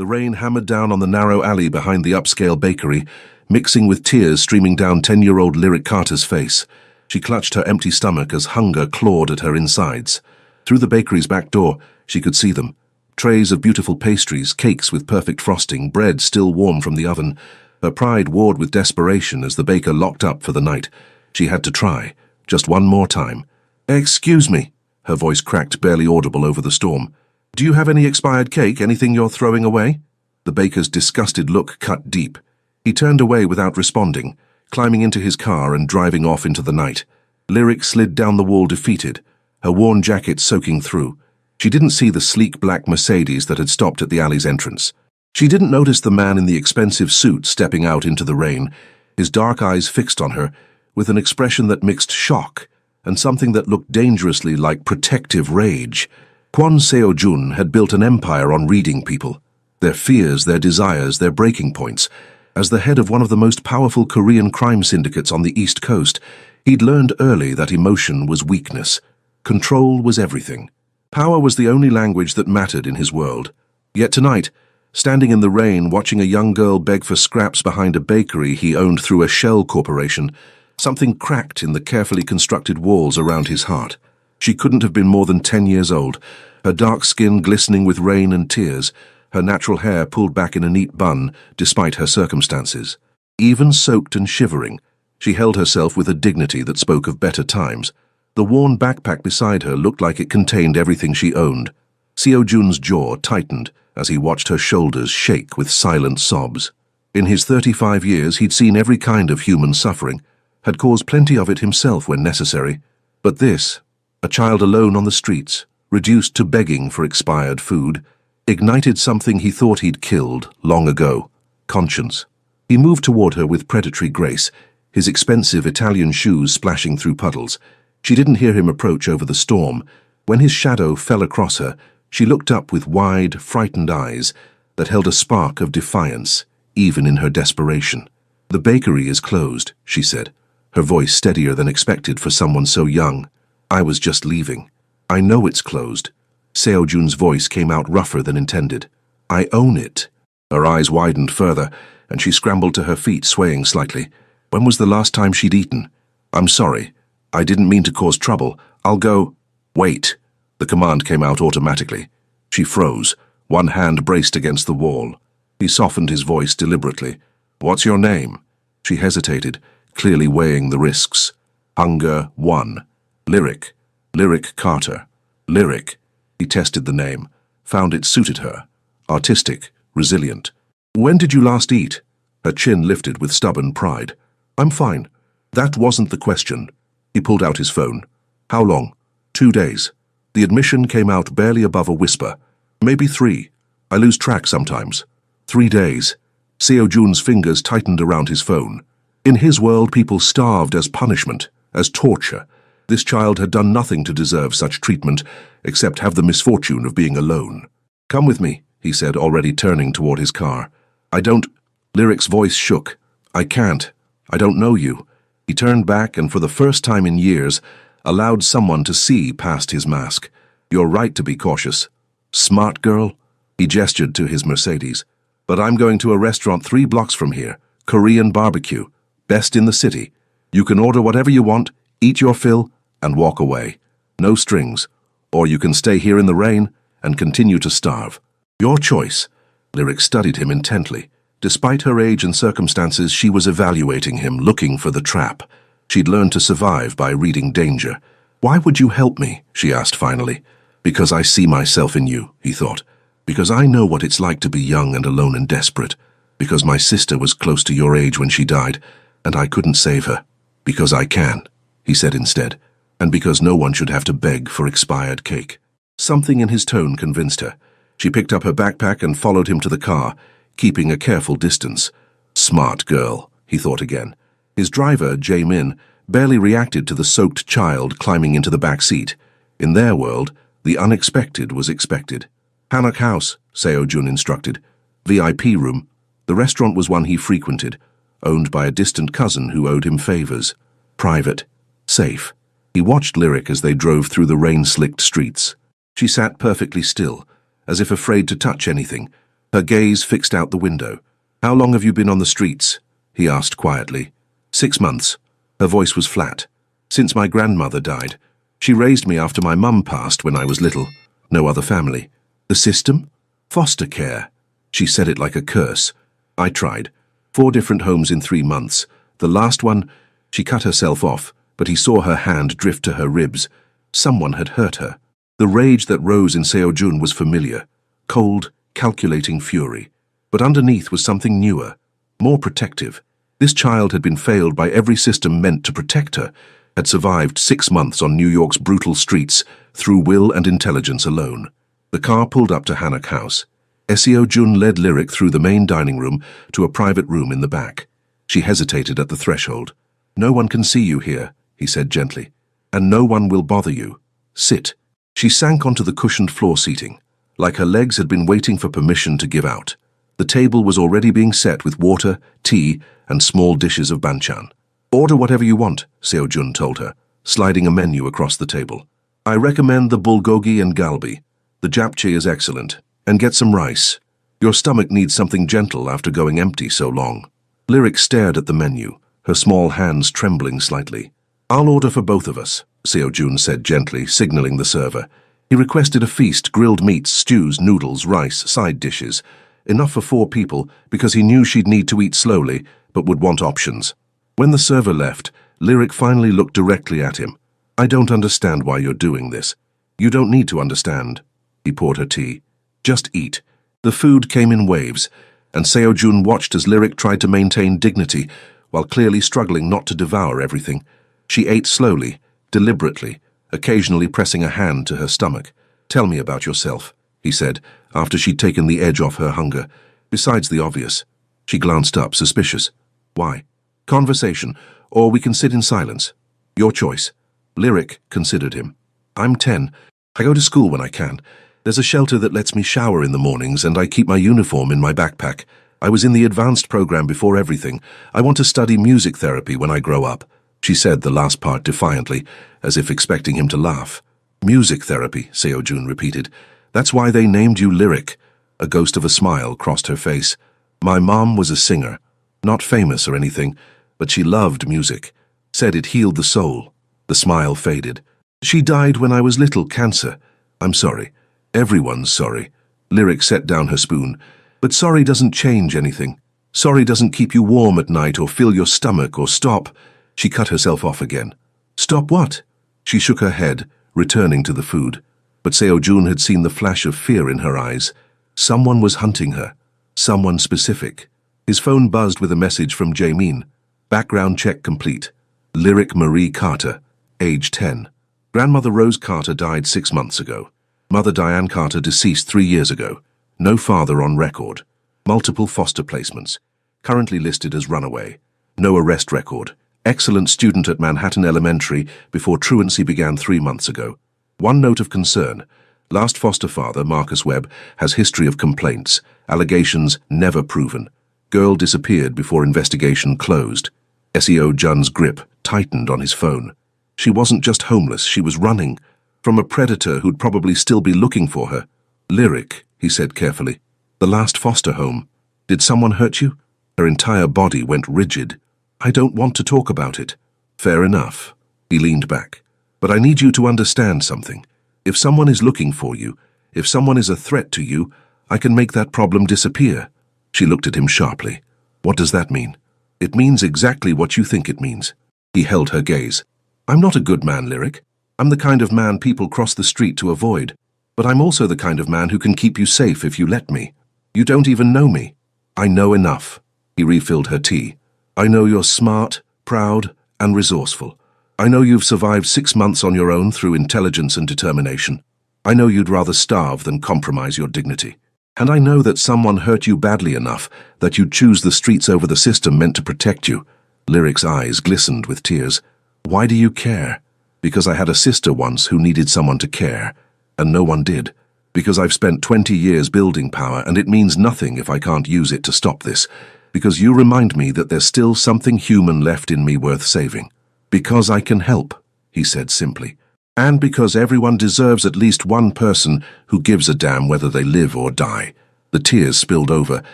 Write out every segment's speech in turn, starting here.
The rain hammered down on the narrow alley behind the upscale bakery, mixing with tears streaming down 10-year-old Lyric Carter's face. She clutched her empty stomach as hunger clawed at her insides. Through the bakery's back door, she could see them. Trays of beautiful pastries, cakes with perfect frosting, bread still warm from the oven. Her pride warred with desperation as the baker locked up for the night. She had to try, just one more time. "Excuse me," her voice cracked, barely audible over the storm. "Do you have any expired cake, anything you're throwing away?" The baker's disgusted look cut deep. He turned away without responding, climbing into his car and driving off into the night. Lyric slid down the wall defeated, her worn jacket soaking through. She didn't see the sleek black Mercedes that had stopped at the alley's entrance. She didn't notice the man in the expensive suit stepping out into the rain, his dark eyes fixed on her, with an expression that mixed shock and something that looked dangerously like protective rage. Kwon Seo-jun had built an empire on reading people, their fears, their desires, their breaking points. As the head of one of the most powerful Korean crime syndicates on the East Coast, he'd learned early that emotion was weakness. Control was everything. Power was the only language that mattered in his world. Yet tonight, standing in the rain, watching a young girl beg for scraps behind a bakery he owned through a shell corporation, something cracked in the carefully constructed walls around his heart. She couldn't have been more than 10 years old, her dark skin glistening with rain and tears, her natural hair pulled back in a neat bun despite her circumstances. Even soaked and shivering, she held herself with a dignity that spoke of better times. The worn backpack beside her looked like it contained everything she owned. Seo-jun's jaw tightened as he watched her shoulders shake with silent sobs. In his 35 years, he'd seen every kind of human suffering, had caused plenty of it himself when necessary. But this, a child alone on the streets, reduced to begging for expired food, ignited something he thought he'd killed long ago: conscience. He moved toward her with predatory grace, his expensive Italian shoes splashing through puddles. She didn't hear him approach over the storm. When his shadow fell across her, she looked up with wide, frightened eyes that held a spark of defiance, even in her desperation. "The bakery is closed," she said, her voice steadier than expected for someone so young. "I was just leaving. I know it's closed." Seo-jun's voice came out rougher than intended. "I own it." Her eyes widened further, and she scrambled to her feet, swaying slightly. When was the last time she'd eaten? "I'm sorry. I didn't mean to cause trouble. I'll go—" "Wait." The command came out automatically. She froze, one hand braced against the wall. He softened his voice deliberately. "What's your name?" She hesitated, clearly weighing the risks. "Hunger 1. Lyric. Lyric Carter. Lyric." He tested the name, found it suited her. Artistic, resilient. "When did you last eat?" Her chin lifted with stubborn pride. "I'm fine." That wasn't the question. He pulled out his phone. "How long?" 2 days. The admission came out barely above a whisper. "Maybe 3. I lose track sometimes." 3 days. Seo-jun's fingers tightened around his phone. In his world, people starved as punishment, as torture. This child had done nothing to deserve such treatment, except have the misfortune of being alone. "Come with me," he said, already turning toward his car. "I don't—" Lyric's voice shook. "I can't. I don't know you." He turned back and, for the first time in years, allowed someone to see past his mask. "You're right to be cautious. Smart girl." He gestured to his Mercedes. "But I'm going to a restaurant 3 blocks from here. Korean barbecue. Best in the city. You can order whatever you want, eat your fill, and walk away. No strings. Or you can stay here in the rain and continue to starve. Your choice." Lyric studied him intently. Despite her age and circumstances, she was evaluating him, looking for the trap. She'd learned to survive by reading danger. "Why would you help me?" she asked finally. "Because I see myself in you," he thought. "Because I know what it's like to be young and alone and desperate. Because my sister was close to your age when she died, and I couldn't save her. Because I can," he said instead. "And because no one should have to beg for expired cake." Something in his tone convinced her. She picked up her backpack and followed him to the car, keeping a careful distance. Smart girl, he thought again. His driver, Jae-min, barely reacted to the soaked child climbing into the back seat. In their world, the unexpected was expected. "Hanok House," Seo-jun instructed. VIP room. The restaurant was one he frequented, owned by a distant cousin who owed him favors. Private. Safe. He watched Lyric as they drove through the rain-slicked streets. She sat perfectly still, as if afraid to touch anything, Her gaze fixed out the window. "How long have you been on the streets?" he asked quietly. 6 months. Her voice was flat. "Since my grandmother died. She raised me after my mum passed when I was little. No other family." "The system?" "Foster care." She said it like a curse. "I tried. 4 different homes in 3 months. The last one," she cut herself off, but he saw her hand drift to her ribs. Someone had hurt her. The rage that rose in Seo-jun was familiar. Cold, calculating fury. But underneath was something newer, more protective. This child had been failed by every system meant to protect her, had survived 6 months on New York's brutal streets through will and intelligence alone. The car pulled up to Hanok House. Seo-jun led Lyric through the main dining room to a private room in the back. She hesitated at the threshold. "No one can see you here," he said gently. "And no one will bother you. Sit." She sank onto the cushioned floor seating, like her legs had been waiting for permission to give out. The table was already being set with water, tea, and small dishes of banchan. "Order whatever you want," Seo-jun told her, sliding a menu across the table. "I recommend the bulgogi and galbi. The japchae is excellent. And get some rice. Your stomach needs something gentle after going empty so long." Lyric stared at the menu, her small hands trembling slightly. "I'll order for both of us," Seo-jun said gently, signaling the server. He requested a feast: grilled meats, stews, noodles, rice, side dishes. Enough for 4 people, because he knew she'd need to eat slowly, but would want options. When the server left, Lyric finally looked directly at him. "I don't understand why you're doing this." "You don't need to understand." He poured her tea. "Just eat." The food came in waves, and Seo-jun watched as Lyric tried to maintain dignity, while clearly struggling not to devour everything. She ate slowly, deliberately, occasionally pressing a hand to her stomach. "Tell me about yourself," he said, after she'd taken the edge off her hunger. "Besides the obvious." She glanced up, suspicious. "Why?" "Conversation, or we can sit in silence. Your choice." Lyric considered him. "I'm 10. I go to school when I can. There's a shelter that lets me shower in the mornings, and I keep my uniform in my backpack. I was in the advanced program before everything. I want to study music therapy when I grow up." She said the last part defiantly, as if expecting him to laugh. "Music therapy," Seo-jun repeated. "That's why they named you Lyric." A ghost of a smile crossed her face. "My mom was a singer. Not famous or anything, but she loved music. Said it healed the soul." The smile faded. "She died when I was little, cancer. I'm sorry. Everyone's sorry." Lyric set down her spoon. "But sorry doesn't change anything. Sorry doesn't keep you warm at night or fill your stomach or stop." She cut herself off again. "Stop what?" She shook her head, returning to the food. But Seo-jun had seen the flash of fear in her eyes. Someone was hunting her. Someone specific. His phone buzzed with a message from Jae-min. "Background check complete. Lyric Marie Carter, age 10. Grandmother Rose Carter died 6 months ago. Mother Diane Carter deceased 3 years ago. No father on record. Multiple foster placements. Currently listed as runaway. No arrest record. Excellent student at Manhattan Elementary before truancy began 3 months ago. One note of concern. Last foster father, Marcus Webb, has history of complaints. Allegations never proven. Girl disappeared before investigation closed." Seo-jun's grip tightened on his phone. She wasn't just homeless, she was running from a predator who'd probably still be looking for her. "Lyric," he said carefully. "The last foster home. Did someone hurt you?" Her entire body went rigid. "I don't want to talk about it." "Fair enough." He leaned back. "But I need you to understand something. If someone is looking for you, if someone is a threat to you, I can make that problem disappear." She looked at him sharply. "What does that mean?" "It means exactly what you think it means." He held her gaze. "I'm not a good man, Lyric. I'm the kind of man people cross the street to avoid. But I'm also the kind of man who can keep you safe if you let me. You don't even know me." "I know enough." He refilled her tea. "I know you're smart, proud, and resourceful. I know you've survived 6 months on your own through intelligence and determination. I know you'd rather starve than compromise your dignity. And I know that someone hurt you badly enough that you'd choose the streets over the system meant to protect you." Lyric's eyes glistened with tears. "Why do you care?" "Because I had a sister once who needed someone to care, and no one did. Because I've spent 20 years building power, and it means nothing if I can't use it to stop this. Because you remind me that there's still something human left in me worth saving. Because I can help," he said simply. "And because everyone deserves at least one person who gives a damn whether they live or die." The tears spilled over,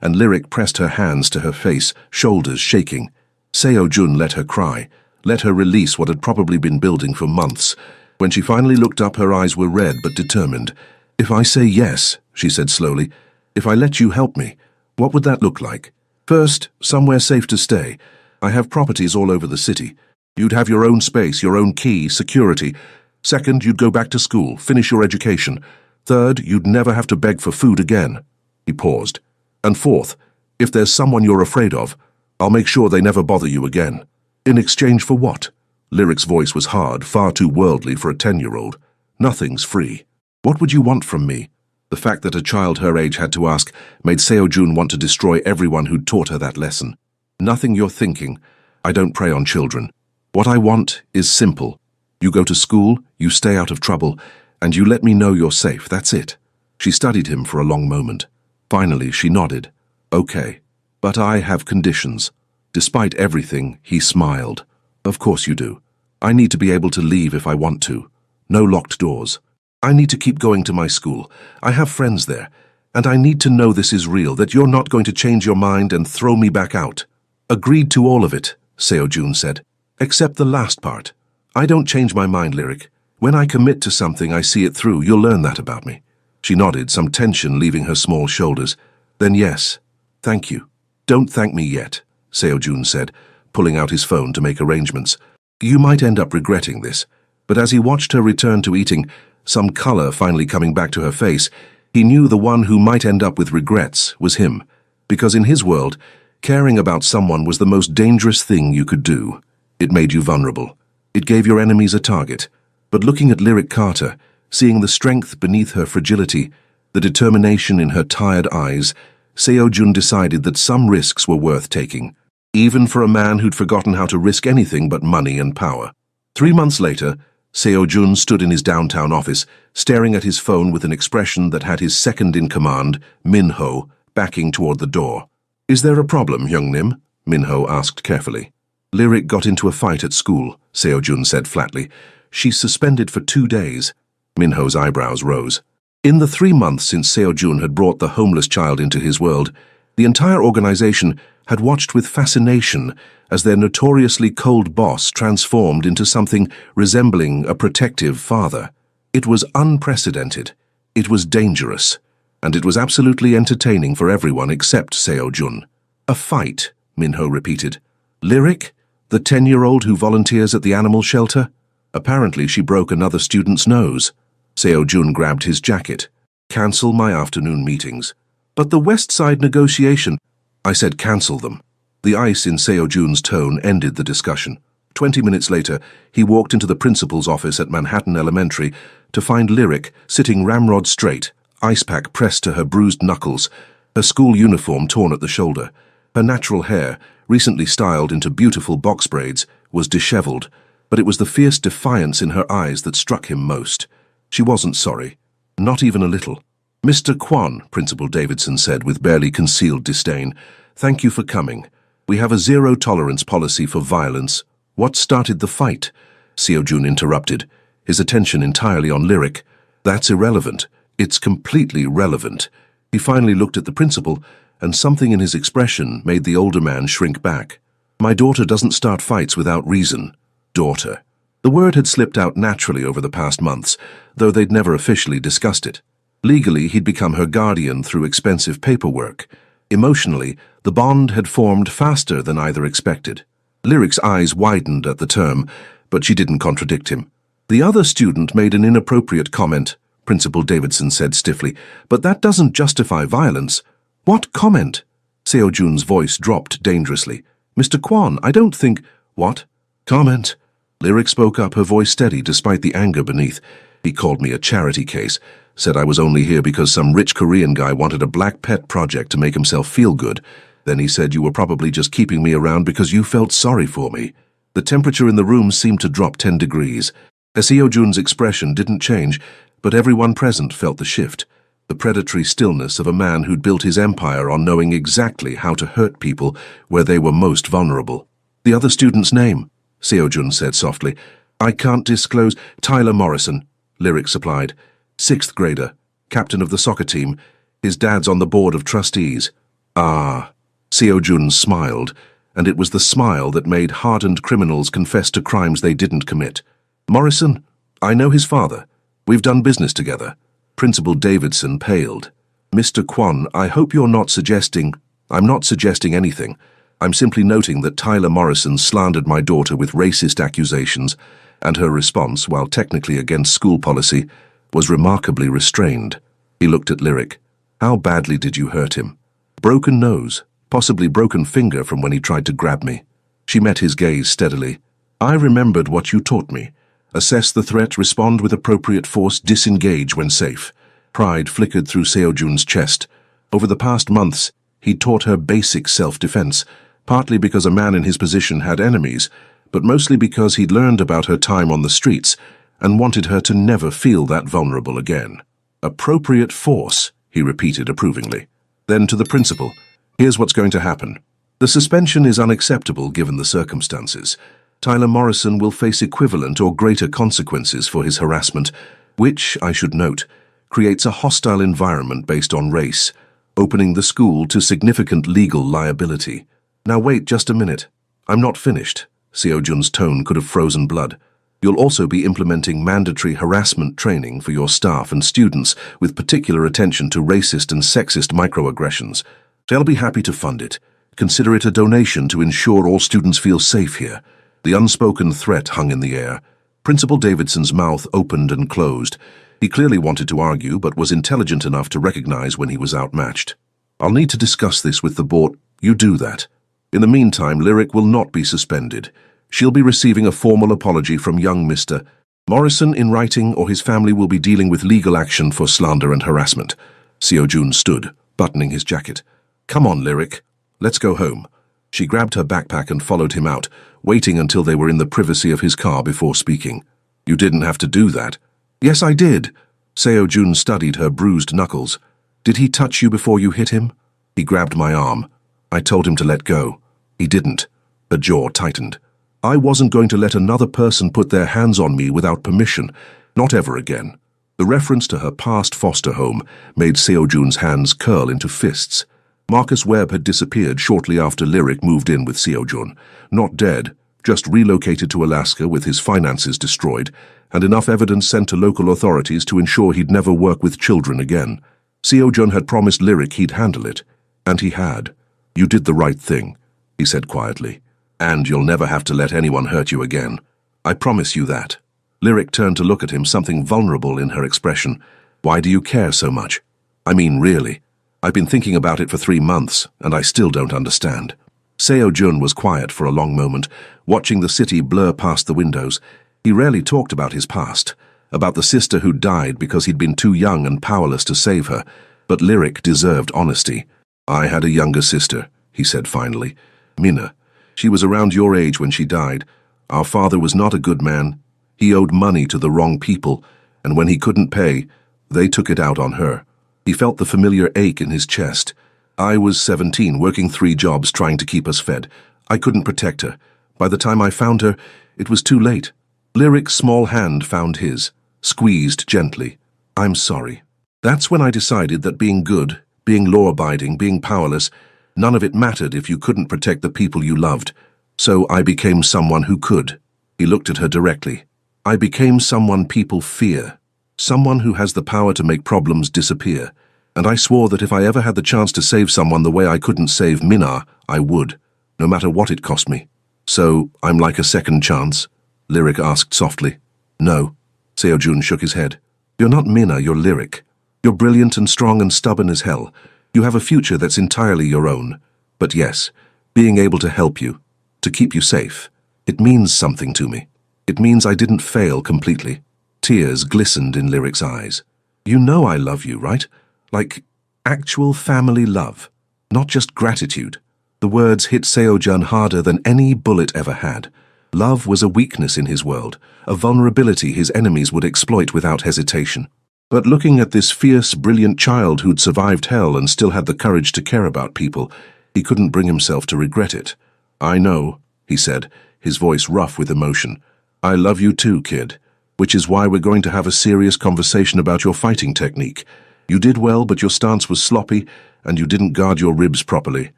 and Lyric pressed her hands to her face, shoulders shaking. Seo Jun let her cry, let her release what had probably been building for months. When she finally looked up, her eyes were red but determined. "If I say yes," she said slowly, "if I let you help me, what would that look like? First, somewhere safe to stay. I have properties all over the city. You'd have your own space, your own key, security. Second, you'd go back to school, finish your education. Third, you'd never have to beg for food again." He paused. "And fourth, if there's someone you're afraid of, I'll make sure they never bother you again." "In exchange for what?" Lyric's voice was hard, far too worldly for a 10-year-old. "Nothing's free. What would you want from me?" The fact that a child her age had to ask made Seo Jun want to destroy everyone who'd taught her that lesson. "Nothing you're thinking. I don't prey on children. What I want is simple. You go to school, you stay out of trouble, and you let me know you're safe, that's it." She studied him for a long moment. Finally, she nodded. "Okay, but I have conditions." Despite everything, he smiled. "Of course you do. I need to be able to leave if I want to. No locked doors. I need to keep going to my school. I have friends there. And I need to know this is real, that you're not going to change your mind and throw me back out." "Agreed to all of it," Seo Jun said. "Except the last part. I don't change my mind, Lyric. When I commit to something, I see it through. You'll learn that about me." She nodded, some tension leaving her small shoulders. "Then yes. Thank you." "Don't thank me yet," Seo Jun said, pulling out his phone to make arrangements. "You might end up regretting this." But as he watched her return to eating, some color finally coming back to her face, he knew the one who might end up with regrets was him. Because in his world, caring about someone was the most dangerous thing you could do. It made you vulnerable. It gave your enemies a target. But looking at Lyric Carter, seeing the strength beneath her fragility, the determination in her tired eyes, Seo Jun decided that some risks were worth taking, even for a man who'd forgotten how to risk anything but money and power. 3 months later, Seo Jun stood in his downtown office, staring at his phone with an expression that had his second-in-command, Min-ho, backing toward the door. "Is there a problem, Hyung-nim?" Min-ho asked carefully. "Lyric got into a fight at school," Seo Jun said flatly. "She's suspended for 2 days. Min-ho's eyebrows rose. In the 3 months since Seo Jun had brought the homeless child into his world, the entire organization had watched with fascination as their notoriously cold boss transformed into something resembling a protective father. It was unprecedented, it was dangerous, and it was absolutely entertaining for everyone except Seo Jun. "A fight," Min-ho repeated. "Lyric? The 10-year-old who volunteers at the animal shelter? Apparently she broke another student's nose." Seo Jun grabbed his jacket. "Cancel my afternoon meetings." "But the West Side negotiation—" "I said cancel them." The ice in Seo Jun's tone ended the discussion. 20 minutes later, he walked into the principal's office at Manhattan Elementary to find Lyric sitting ramrod straight, ice pack pressed to her bruised knuckles, her school uniform torn at the shoulder. Her natural hair, recently styled into beautiful box braids, was disheveled, but it was the fierce defiance in her eyes that struck him most. She wasn't sorry. Not even a little. "Mr. Kwon," Principal Davidson said with barely concealed disdain, "thank you for coming. We have a zero-tolerance policy for violence." "What started the fight?" Seo Jun interrupted, his attention entirely on Lyric. "That's irrelevant. It's completely relevant." He finally looked at the principal, and something in his expression made the older man shrink back. "My daughter doesn't start fights without reason." Daughter. The word had slipped out naturally over the past months, though they'd never officially discussed it. Legally, he'd become her guardian through expensive paperwork. Emotionally, the bond had formed faster than either expected. Lyric's eyes widened at the term, but she didn't contradict him. "The other student made an inappropriate comment," Principal Davidson said stiffly, "but that doesn't justify violence." "What comment?" Seo Jun's voice dropped dangerously. "Mr. Kwon, I don't think—" "What?" "Comment." Lyric spoke up, her voice steady despite the anger beneath. "He called me a charity case, said I was only here because some rich Korean guy wanted a black pet project to make himself feel good. Then he said you were probably just keeping me around because you felt sorry for me." The temperature in the room seemed to drop 10 degrees. Seo Jun's expression didn't change, but everyone present felt the shift. The predatory stillness of a man who'd built his empire on knowing exactly how to hurt people where they were most vulnerable. "The other student's name?" Seo Jun said softly. "I can't disclose—" "Tyler Morrison," Lyric supplied. 6th grader, captain of the soccer team. His dad's on the board of trustees. Ah. Seo-jun smiled, and it was the smile that made hardened criminals confess to crimes they didn't commit. Morrison, I know his father. We've done business together. Principal Davidson paled. Mr. Kwon, I hope you're not suggesting... I'm not suggesting anything. I'm simply noting that Tyler Morrison slandered my daughter with racist accusations, and her response, while technically against school policy, was remarkably restrained. He looked at Lyric. How badly did you hurt him? Broken nose, possibly broken finger from when he tried to grab me. She met his gaze steadily. I remembered what you taught me. Assess the threat, respond with appropriate force, disengage when safe. Pride flickered through Seo-jun's chest. Over the past months, he'd taught her basic self-defense, partly because a man in his position had enemies, but mostly because he'd learned about her time on the streets and wanted her to never feel that vulnerable again. Appropriate force, he repeated approvingly. Then to the principal. Here's what's going to happen. The suspension is unacceptable given the circumstances. Tyler Morrison will face equivalent or greater consequences for his harassment, which, I should note, creates a hostile environment based on race, opening the school to significant legal liability. Now wait just a minute. I'm not finished. Seo-jun's tone could have frozen blood. You'll also be implementing mandatory harassment training for your staff and students with particular attention to racist and sexist microaggressions. They'll be happy to fund it. Consider it a donation to ensure all students feel safe here. The unspoken threat hung in the air. Principal Davidson's mouth opened and closed. He clearly wanted to argue, but was intelligent enough to recognize when he was outmatched. I'll need to discuss this with the board. You do that. In the meantime, Lyric will not be suspended. She'll be receiving a formal apology from young Mr. Morrison in writing, or his family will be dealing with legal action for slander and harassment. Seo-jun stood, buttoning his jacket. Come on, Lyric. Let's go home. She grabbed her backpack and followed him out, waiting until they were in the privacy of his car before speaking. You didn't have to do that. Yes, I did. Seo-jun studied her bruised knuckles. Did he touch you before you hit him? He grabbed my arm. I told him to let go. He didn't. Her jaw tightened. I wasn't going to let another person put their hands on me without permission. Not ever again. The reference to her past foster home made Seo-jun's hands curl into fists. Marcus Webb had disappeared shortly after Lyric moved in with Seo-jun. Not dead, just relocated to Alaska with his finances destroyed, and enough evidence sent to local authorities to ensure he'd never work with children again. Seo-jun had promised Lyric he'd handle it, and he had. You did the right thing, he said quietly. And you'll never have to let anyone hurt you again. I promise you that. Lyric turned to look at him, something vulnerable in her expression. Why do you care so much? I mean, really. I've been thinking about it for 3 months, and I still don't understand. Seo-jun was quiet for a long moment, watching the city blur past the windows. He rarely talked about his past, about the sister who died because he'd been too young and powerless to save her. But Lyric deserved honesty. I had a younger sister, he said finally. Minna. She was around your age when she died. Our father was not a good man. He owed money to the wrong people, and when he couldn't pay, they took it out on her. He felt the familiar ache in his chest. I was 17, working 3 jobs trying to keep us fed. I couldn't protect her. By the time I found her, it was too late. Lyric's small hand found his, squeezed gently. I'm sorry. That's when I decided that being good, being law-abiding, being powerless, none of it mattered if you couldn't protect the people you loved. So I became someone who could. He looked at her directly. I became someone people fear. Someone who has the power to make problems disappear. And I swore that if I ever had the chance to save someone the way I couldn't save Minna, I would, no matter what it cost me. So, I'm like a second chance? Lyric asked softly. No. Seo-jun shook his head. You're not Minna, you're Lyric. You're brilliant and strong and stubborn as hell. You have a future that's entirely your own. But yes, being able to help you, to keep you safe, it means something to me. It means I didn't fail completely. Tears glistened in Lyric's eyes. You know I love you, right? Like, actual family love, not just gratitude. The words hit Seo-jun harder than any bullet ever had. Love was a weakness in his world, a vulnerability his enemies would exploit without hesitation. But looking at this fierce, brilliant child who'd survived hell and still had the courage to care about people, he couldn't bring himself to regret it. I know, he said, his voice rough with emotion. I love you too, kid, which is why we're going to have a serious conversation about your fighting technique. You did well, but your stance was sloppy, and you didn't guard your ribs properly.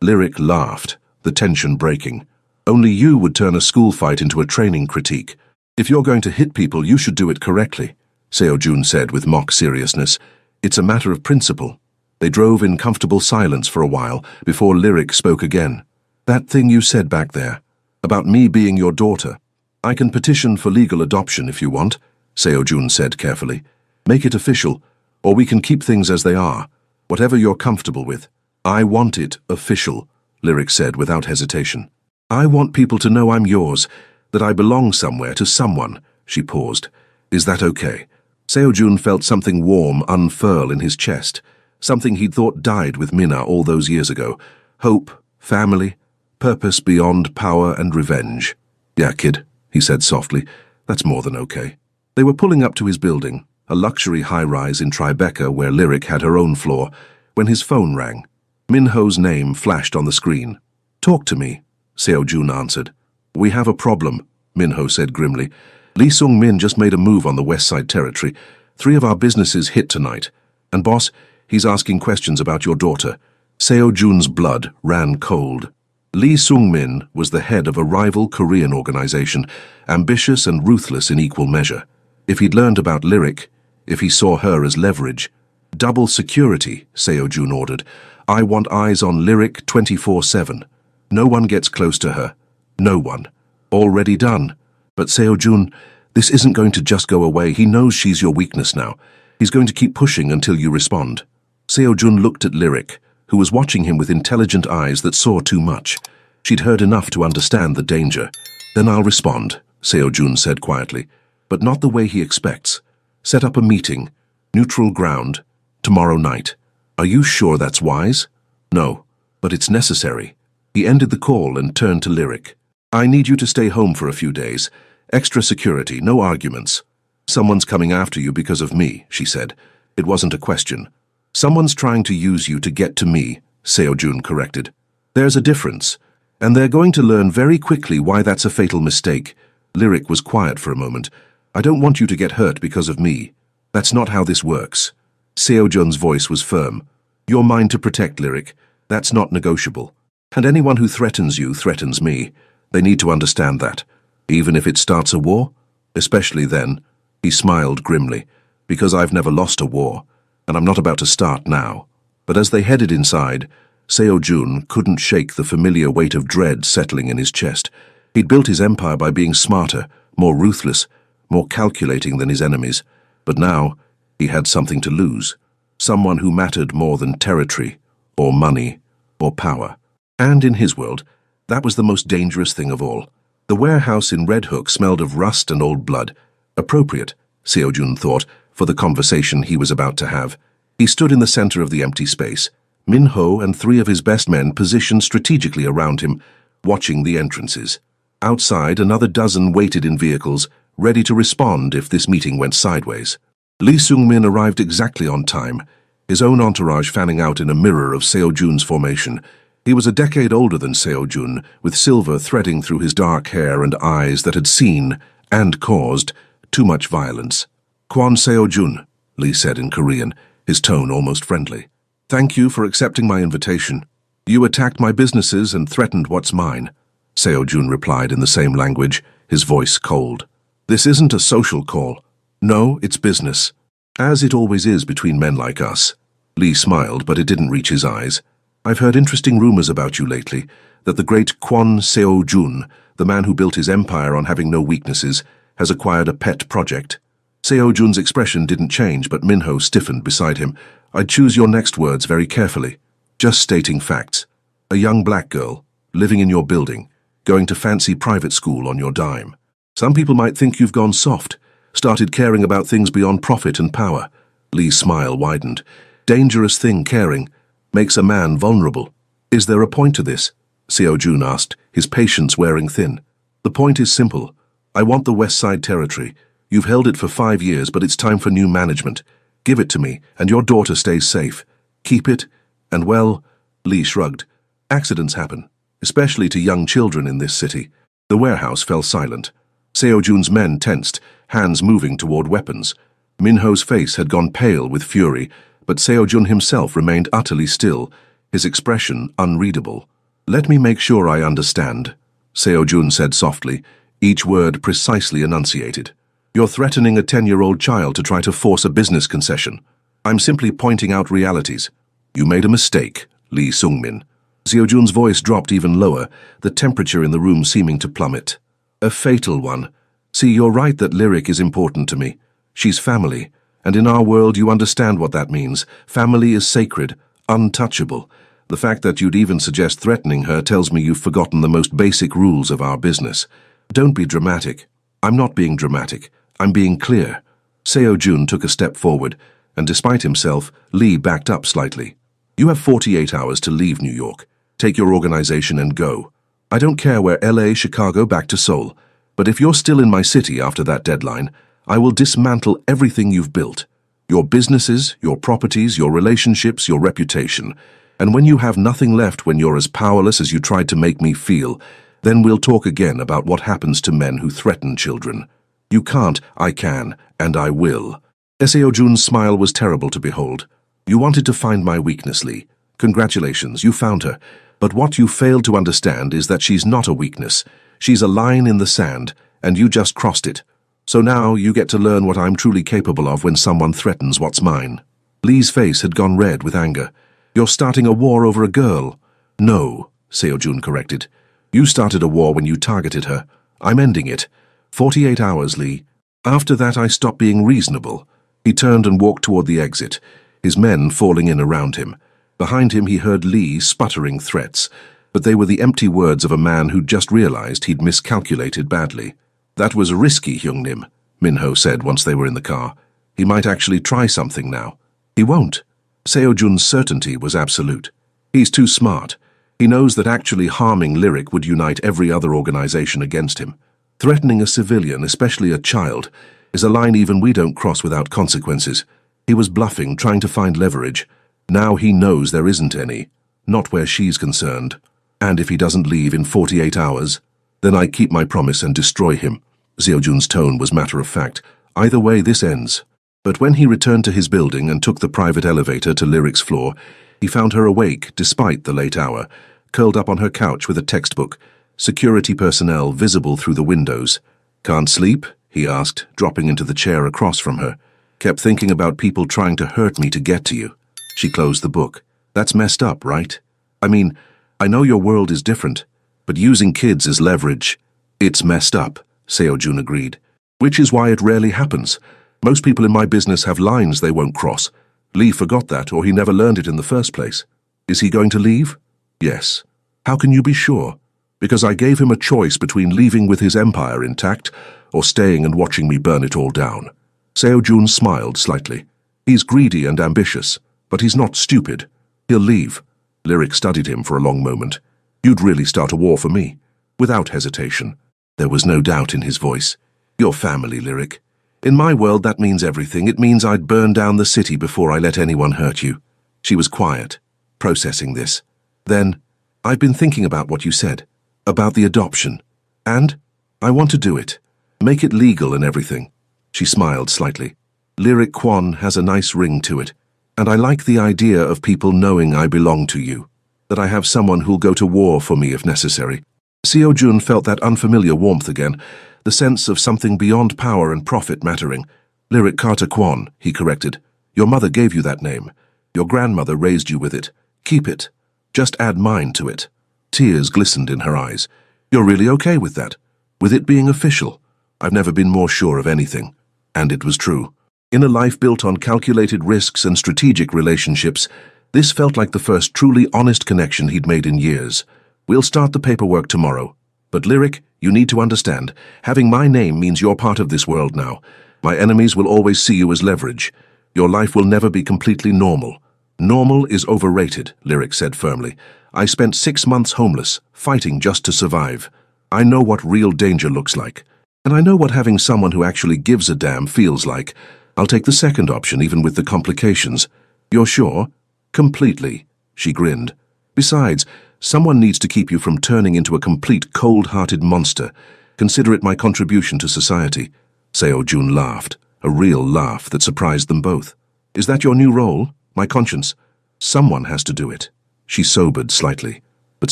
Lyric laughed, the tension breaking. Only you would turn a school fight into a training critique. If you're going to hit people, you should do it correctly, Seo-jun said with mock seriousness. It's a matter of principle. They drove in comfortable silence for a while before Lyric spoke again. That thing you said back there, about me being your daughter. I can petition for legal adoption if you want, Seo-jun said carefully. Make it official, or we can keep things as they are, whatever you're comfortable with. I want it official, Lyric said without hesitation. I want people to know I'm yours, that I belong somewhere to someone, she paused. Is that okay? Seo-jun felt something warm unfurl in his chest, something he'd thought died with Minna all those years ago. Hope, family, purpose beyond power and revenge. Yeah, kid, he said softly. That's more than okay. They were pulling up to his building, a luxury high-rise in Tribeca where Lyric had her own floor, when his phone rang. Minho's name flashed on the screen. Talk to me, Seo-jun answered. We have a problem, Minho said grimly. Lee Sung-min just made a move on the West Side territory. 3 of our businesses hit tonight. And boss, he's asking questions about your daughter. Seo-jun's blood ran cold. Lee Sung-min was the head of a rival Korean organization, ambitious and ruthless in equal measure. If he'd learned about Lyric, if he saw her as leverage. Double security, Seo-jun ordered. I want eyes on Lyric 24/7. No one gets close to her. No one. Already done. But Seo-jun, this isn't going to just go away. He knows she's your weakness now. He's going to keep pushing until you respond. Seo-jun looked at Lyric, who was watching him with intelligent eyes that saw too much. She'd heard enough to understand the danger. Then I'll respond, Seo-jun said quietly, but not the way he expects. Set up a meeting, neutral ground, tomorrow night. Are you sure that's wise? No, but it's necessary. He ended the call and turned to Lyric. I need you to stay home for a few days. Extra security, no arguments. Someone's coming after you because of me, she said. It wasn't a question. Someone's trying to use you to get to me, Seo-jun corrected. There's a difference, and they're going to learn very quickly why that's a fatal mistake. Lyric was quiet for a moment. I don't want you to get hurt because of me. That's not how this works. Seo-jun's voice was firm. You're mine to protect, Lyric. That's not negotiable. And anyone who threatens you threatens me. They need to understand that. Even if it starts a war? Especially then. He smiled grimly. Because I've never lost a war, and I'm not about to start now. But as they headed inside, Seo-jun couldn't shake the familiar weight of dread settling in his chest. He'd built his empire by being smarter, more ruthless, more calculating than his enemies. But now, he had something to lose. Someone who mattered more than territory, or money, or power. And in his world, that was the most dangerous thing of all. The warehouse in Red Hook smelled of rust and old blood. Appropriate, Seo-jun thought, for the conversation he was about to have. He stood in the center of the empty space, Minho and 3 of his best men positioned strategically around him, watching the entrances. Outside, another dozen waited in vehicles, ready to respond if this meeting went sideways. Lee Sung-min arrived exactly on time, his own entourage fanning out in a mirror of Seo-jun's formation. He was a decade older than Seo-jun, with silver threading through his dark hair and eyes that had seen, and caused, too much violence. Kwon Seo-jun, Lee said in Korean, his tone almost friendly. Thank you for accepting my invitation. You attacked my businesses and threatened what's mine, Seo-jun replied in the same language, his voice cold. This isn't a social call. No, it's business. As it always is between men like us. Lee smiled, but it didn't reach his eyes. I've heard interesting rumors about you lately, that the great Kwon Seo-jun, the man who built his empire on having no weaknesses, has acquired a pet project. Seo-jun's expression didn't change, but Minho stiffened beside him. I'd choose your next words very carefully. Just stating facts. A young black girl, living in your building, going to fancy private school on your dime. Some people might think you've gone soft, started caring about things beyond profit and power. Lee's smile widened. Dangerous thing, caring. Makes a man vulnerable. Is there a point to this? Seo-jun asked, his patience wearing thin. The point is simple. I want the West Side territory. You've held it for 5 years, but it's time for new management. Give it to me, and your daughter stays safe. Keep it, and well, Lee shrugged. Accidents happen, especially to young children in this city. The warehouse fell silent. Seo-jun's men tensed, hands moving toward weapons. Minho's face had gone pale with fury, but Seo Jun himself remained utterly still, his expression unreadable. "Let me make sure I understand," Seo Jun said softly, each word precisely enunciated. "You're threatening a 10-year-old child to try to force a business concession. I'm simply pointing out realities." "You made a mistake, Lee Sungmin." Seo Jun's voice dropped even lower, the temperature in the room seeming to plummet. "A fatal one. See, you're right that Lyric is important to me. She's family, and in our world you understand what that means. Family is sacred, untouchable. The fact that you'd even suggest threatening her tells me you've forgotten the most basic rules of our business. Don't be dramatic." "I'm not being dramatic. I'm being clear." Seo Jun took a step forward, and despite himself, Lee backed up slightly. "You have 48 hours to leave New York. Take your organization and go. I don't care where LA, Chicago, back to Seoul. But if you're still in my city after that deadline, I will dismantle everything you've built. Your businesses, your properties, your relationships, your reputation. And when you have nothing left, when you're as powerless as you tried to make me feel, then we'll talk again about what happens to men who threaten children. You can't, I can, and I will." Seo Jun's smile was terrible to behold. "You wanted to find my weakness, Lee. Congratulations, you found her. But what you failed to understand is that she's not a weakness. She's a line in the sand, and you just crossed it. So now you get to learn what I'm truly capable of when someone threatens what's mine." Lee's face had gone red with anger. "You're starting a war over a girl." "No," Seo Jun corrected. "You started a war when you targeted her. I'm ending it. 48 hours, Lee. After that I stop being reasonable." He turned and walked toward the exit, his men falling in around him. Behind him he heard Lee sputtering threats, but they were the empty words of a man who'd just realized he'd miscalculated badly. "That was risky, Hyung-nim," Minho said once they were in the car. "He might actually try something now." "He won't." Seo Jun's certainty was absolute. "He's too smart. He knows that actually harming Lyric would unite every other organization against him. Threatening a civilian, especially a child, is a line even we don't cross without consequences. He was bluffing, trying to find leverage. Now he knows there isn't any. Not where she's concerned. And if he doesn't leave in 48 hours, then I keep my promise and destroy him." Seo Jun's tone was matter of fact. "Either way, this ends." But when he returned to his building and took the private elevator to Lyric's floor, he found her awake despite the late hour, curled up on her couch with a textbook, security personnel visible through the windows. "Can't sleep?" he asked, dropping into the chair across from her. "Kept thinking about people trying to hurt me to get to you." She closed the book. "That's messed up, right? I mean, I know your world is different, but using kids as leverage, it's messed up," Seo Jun agreed. "Which is why it rarely happens. Most people in my business have lines they won't cross. Lee forgot that, or he never learned it in the first place. Is he going to leave?" "Yes." "How can you be sure?" "Because I gave him a choice between leaving with his empire intact or staying and watching me burn it all down." Seo Jun smiled slightly. "He's greedy and ambitious, but he's not stupid. He'll leave." Lyric studied him for a long moment. "You'd really start a war for me?" Without hesitation. There was no doubt in his voice. "Your family, Lyric. In my world that means everything. It means I'd burn down the city before I let anyone hurt you." She was quiet, processing this. Then, "I've been thinking about what you said, about the adoption. And I want to do it. Make it legal and everything." She smiled slightly. "Lyric Kwon has a nice ring to it. And I like the idea of people knowing I belong to you, that I have someone who'll go to war for me if necessary." Seo Jun felt that unfamiliar warmth again, the sense of something beyond power and profit mattering. "Lyric Carter Kwon," he corrected. "Your mother gave you that name. Your grandmother raised you with it. Keep it. Just add mine to it." Tears glistened in her eyes. "You're really okay with that? With it being official? I've never been more sure of anything." And it was true. In a life built on calculated risks and strategic relationships, this felt like the first truly honest connection he'd made in years. "We'll start the paperwork tomorrow. But Lyric, you need to understand, having my name means you're part of this world now. My enemies will always see you as leverage. Your life will never be completely normal." "Normal is overrated," Lyric said firmly. "I spent 6 months homeless, fighting just to survive. I know what real danger looks like. And I know what having someone who actually gives a damn feels like. I'll take the second option, even with the complications." "You're sure?" "Completely," she grinned. "Besides, someone needs to keep you from turning into a complete cold-hearted monster. Consider it my contribution to society." Seo Jun laughed, a real laugh that surprised them both. "Is that your new role?" My conscience. Someone has to do it. She sobered slightly. But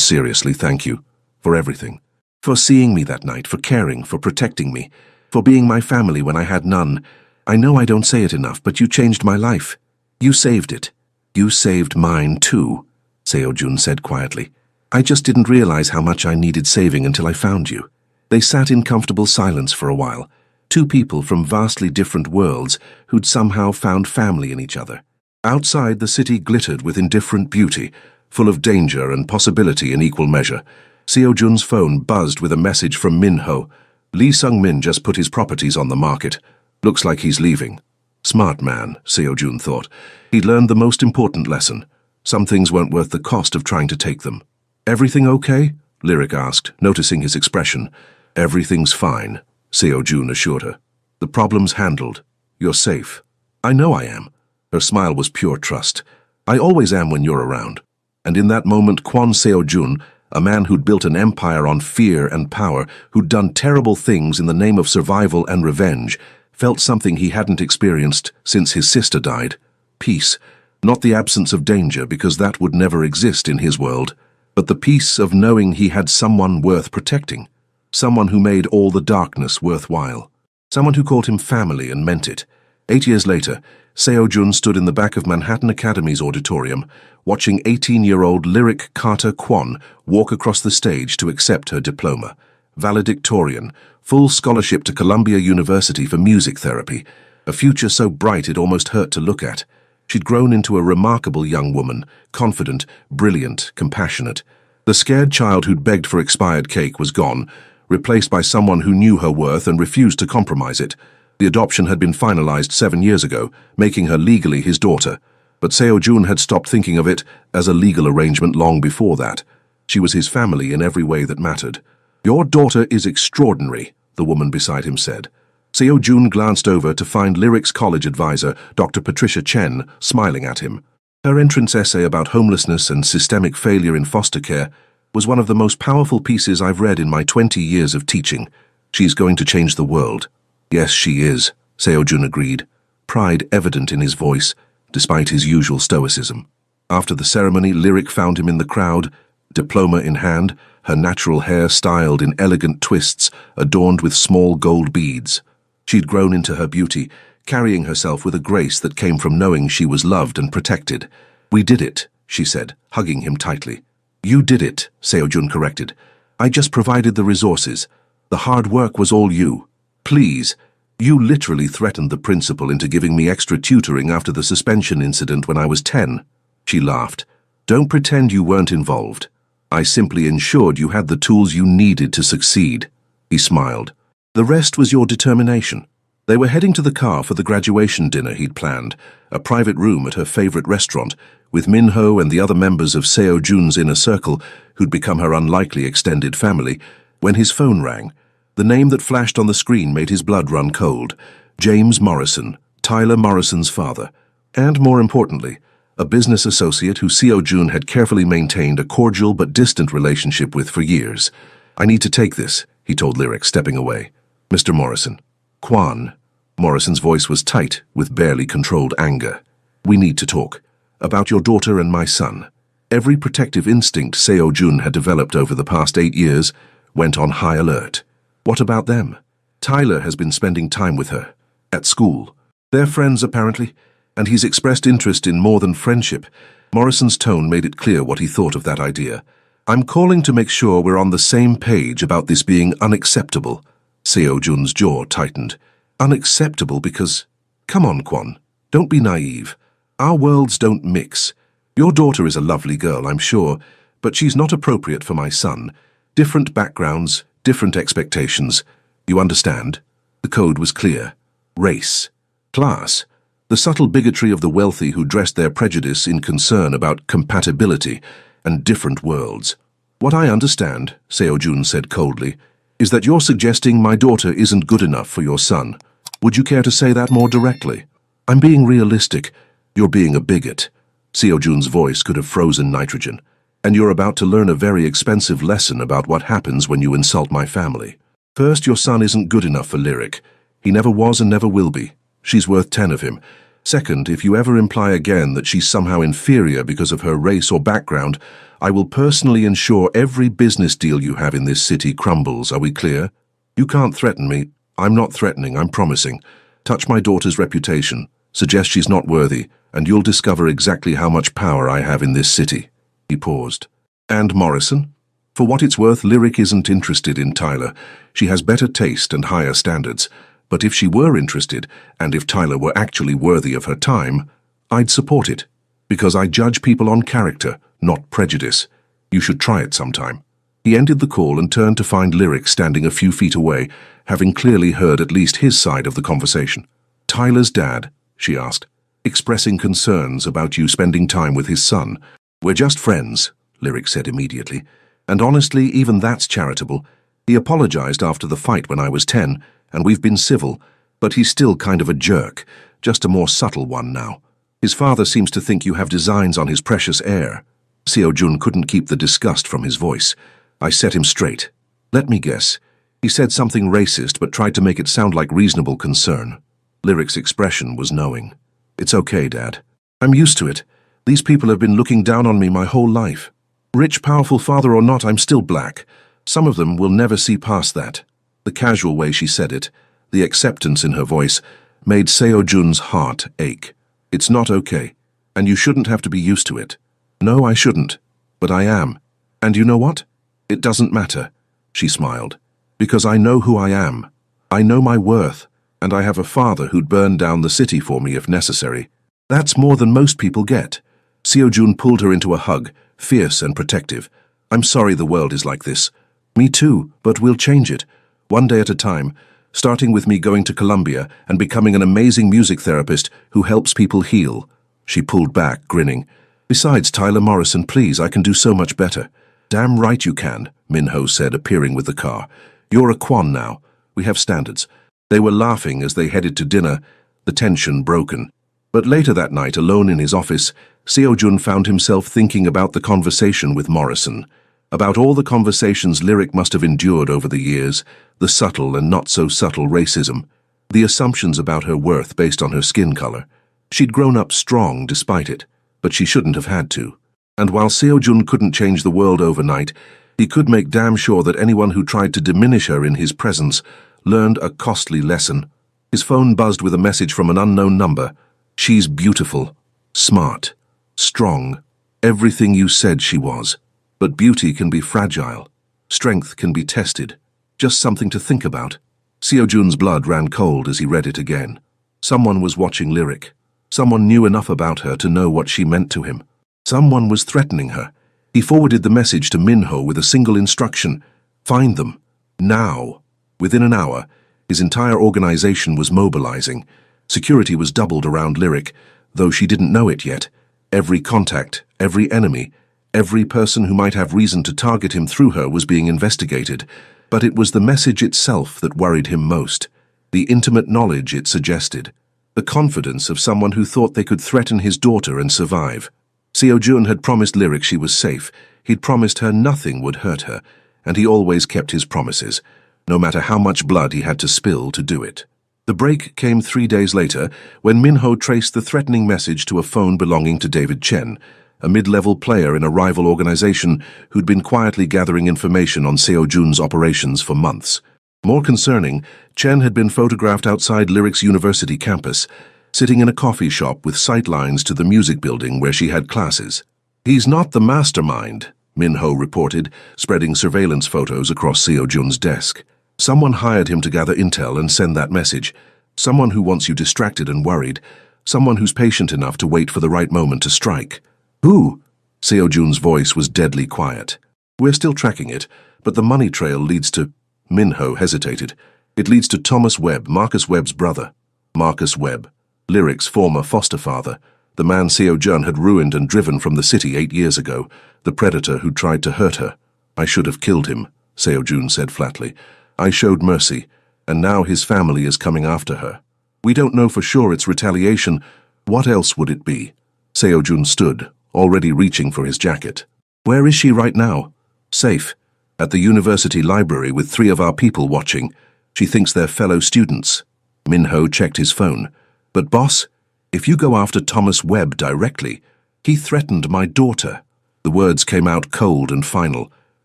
seriously, thank you. For everything. For seeing me that night, for caring, for protecting me, for being my family when I had none. I know I don't say it enough, but you changed my life. You saved it. You saved mine, too, Seo-jun said quietly. I just didn't realize how much I needed saving until I found you. They sat in comfortable silence for a while, two people from vastly different worlds who'd somehow found family in each other. Outside, the city glittered with indifferent beauty, full of danger and possibility in equal measure. Seo-jun's phone buzzed with a message from Min-ho. Lee Sung-min just put his properties on the market. Looks like he's leaving. Smart man, Seo-jun thought. He'd learned the most important lesson. Some things weren't worth the cost of trying to take them. Everything okay? Lyric asked, noticing his expression. Everything's fine, Seo-jun assured her. The problem's handled. You're safe. I know I am. Her smile was pure trust. I always am when you're around. And in that moment, Kwon Seo-jun, a man who'd built an empire on fear and power, who'd done terrible things in the name of survival and revenge, felt something he hadn't experienced since his sister died. Peace. Not the absence of danger, because that would never exist in his world, but the peace of knowing he had someone worth protecting. Someone who made all the darkness worthwhile. Someone who called him family and meant it. 8 years later, Seo-jun stood in the back of Manhattan Academy's auditorium, watching 18-year-old Lyric Carter Kwon walk across the stage to accept her diploma. Valedictorian, full scholarship to Columbia University for music therapy, a future so bright it almost hurt to look at. She'd grown into a remarkable young woman, confident, brilliant, compassionate. The scared child who'd begged for expired cake was gone, replaced by someone who knew her worth and refused to compromise it. The adoption had been finalized 7 years ago, making her legally his daughter. But Seo-jun had stopped thinking of it as a legal arrangement long before that. She was his family in every way that mattered. Your daughter is extraordinary, the woman beside him said. Seo-jun glanced over to find Lyric's college advisor, Dr. Patricia Chen, smiling at him. Her entrance essay about homelessness and systemic failure in foster care was one of the most powerful pieces I've read in my 20 years of teaching. She's going to change the world. Yes, she is, Seo-jun agreed, pride evident in his voice, despite his usual stoicism. After the ceremony, Lyric found him in the crowd, diploma in hand, her natural hair styled in elegant twists adorned with small gold beads. She'd grown into her beauty, carrying herself with a grace that came from knowing she was loved and protected. We did it, she said, hugging him tightly. You did it, Seo-jun corrected. I just provided the resources. The hard work was all you. Please, you literally threatened the principal into giving me extra tutoring after the suspension incident when I was 10. She laughed. Don't pretend you weren't involved. I simply ensured you had the tools you needed to succeed. He smiled. The rest was your determination. They were heading to the car for the graduation dinner he'd planned, a private room at her favorite restaurant, with Min-ho and the other members of Seo-jun's inner circle, who'd become her unlikely extended family, when his phone rang. The name that flashed on the screen made his blood run cold. James Morrison, Tyler Morrison's father. And more importantly, a business associate who Seo-jun had carefully maintained a cordial but distant relationship with for years. I need to take this, he told Lyric, stepping away. Mr. Morrison. Kwon. Morrison's voice was tight, with barely controlled anger. We need to talk. About your daughter and my son. Every protective instinct Seo-jun had developed over the past 8 years went on high alert. What about them? Tyler has been spending time with her. At school. They're friends, apparently, and he's expressed interest in more than friendship. Morrison's tone made it clear what he thought of that idea. I'm calling to make sure we're on the same page about this being unacceptable. Seo-jun's jaw tightened. Unacceptable because... Come on, Kwon. Don't be naive. Our worlds don't mix. Your daughter is a lovely girl, I'm sure, but she's not appropriate for my son. Different backgrounds, different expectations. You understand? The code was clear. Race. Class. The subtle bigotry of the wealthy who dressed their prejudice in concern about compatibility and different worlds. What I understand, Seo-jun said coldly, is that you're suggesting my daughter isn't good enough for your son. Would you care to say that more directly? I'm being realistic. You're being a bigot. Seo-jun's voice could have frozen nitrogen. And you're about to learn a very expensive lesson about what happens when you insult my family. First, your son isn't good enough for Lyric. He never was and never will be. She's worth 10 of him. Second, if you ever imply again that she's somehow inferior because of her race or background, I will personally ensure every business deal you have in this city crumbles. Are we clear? You can't threaten me. I'm not threatening, I'm promising. Touch my daughter's reputation, suggest she's not worthy, and you'll discover exactly how much power I have in this city." He paused. "And Morrison? For what it's worth, Lyric isn't interested in Tyler. She has better taste and higher standards. But if she were interested, and if Tyler were actually worthy of her time, I'd support it. Because I judge people on character, not prejudice. You should try it sometime." He ended the call and turned to find Lyric standing a few feet away, having clearly heard at least his side of the conversation. "Tyler's dad?" she asked, expressing concerns about you spending time with his son. "We're just friends," Lyric said immediately. "And honestly, even that's charitable. He apologized after the fight when I was 10, and we've been civil, but he's still kind of a jerk, just a more subtle one now. His father seems to think you have designs on his precious heir." Seo-jun couldn't keep the disgust from his voice. "I set him straight. Let me guess. He said something racist but tried to make it sound like reasonable concern." Lyric's expression was knowing. "It's okay, Dad. I'm used to it. These people have been looking down on me my whole life. Rich, powerful father or not, I'm still black. Some of them will never see past that." The casual way she said it, the acceptance in her voice, made Seo-jun's heart ache. "It's not okay, and you shouldn't have to be used to it." "No, I shouldn't, but I am. And you know what? It doesn't matter," she smiled, "because I know who I am. I know my worth, and I have a father who'd burn down the city for me if necessary. That's more than most people get." Seo-jun pulled her into a hug, fierce and protective. "I'm sorry the world is like this. Me too, but we'll change it. One day at a time, starting with me going to Columbia and becoming an amazing music therapist who helps people heal." She pulled back, grinning. "Besides, Tyler Morrison, please, I can do so much better." "Damn right you can," Minho said, appearing with the car. "You're a Quan now. We have standards." They were laughing as they headed to dinner, the tension broken. But later that night, alone in his office, Seo-jun found himself thinking about the conversation with Morrison. About all the conversations Lyric must have endured over the years, the subtle and not-so-subtle racism, the assumptions about her worth based on her skin color. She'd grown up strong despite it, but she shouldn't have had to. And while Seo-jun couldn't change the world overnight, he could make damn sure that anyone who tried to diminish her in his presence learned a costly lesson. His phone buzzed with a message from an unknown number. "She's beautiful, smart, strong, everything you said she was. But beauty can be fragile. Strength can be tested. Just something to think about." Seo-jun's blood ran cold as he read it again. Someone was watching Lyric. Someone knew enough about her to know what she meant to him. Someone was threatening her. He forwarded the message to Minho with a single instruction: "Find them. Now." Within an hour, his entire organization was mobilizing. Security was doubled around Lyric, though she didn't know it yet. Every contact, every enemy, every person who might have reason to target him through her was being investigated. But it was the message itself that worried him most. The intimate knowledge it suggested. The confidence of someone who thought they could threaten his daughter and survive. Seo-jun had promised Lyric she was safe. He'd promised her nothing would hurt her, and he always kept his promises, no matter how much blood he had to spill to do it. The break came 3 days later when Minho traced the threatening message to a phone belonging to David Chen, a mid-level player in a rival organization who'd been quietly gathering information on Seo-jun's operations for months. More concerning, Chen had been photographed outside Lyric's university campus, sitting in a coffee shop with sightlines to the music building where she had classes. "He's not the mastermind," Minho reported, spreading surveillance photos across Seo-jun's desk. "Someone hired him to gather intel and send that message. Someone who wants you distracted and worried. Someone who's patient enough to wait for the right moment to strike." "Who?" Seo-jun's voice was deadly quiet. "We're still tracking it, but the money trail leads to—" Minho hesitated. "It leads to Thomas Webb, Marcus Webb's brother." Marcus Webb, Lyric's former foster father, the man Seo-jun had ruined and driven from the city 8 years ago, the predator who tried to hurt her. "I should have killed him," Seo-jun said flatly. "I showed mercy, and now his family is coming after her. We don't know for sure it's retaliation. What else would it be?" Seo-jun stood, already reaching for his jacket. "Where is she right now?" "Safe. At the university library with 3 of our people watching. She thinks they're fellow students." Minho checked his phone. "But boss, If you go after Thomas Webb directly, he threatened my daughter. The words came out cold and final.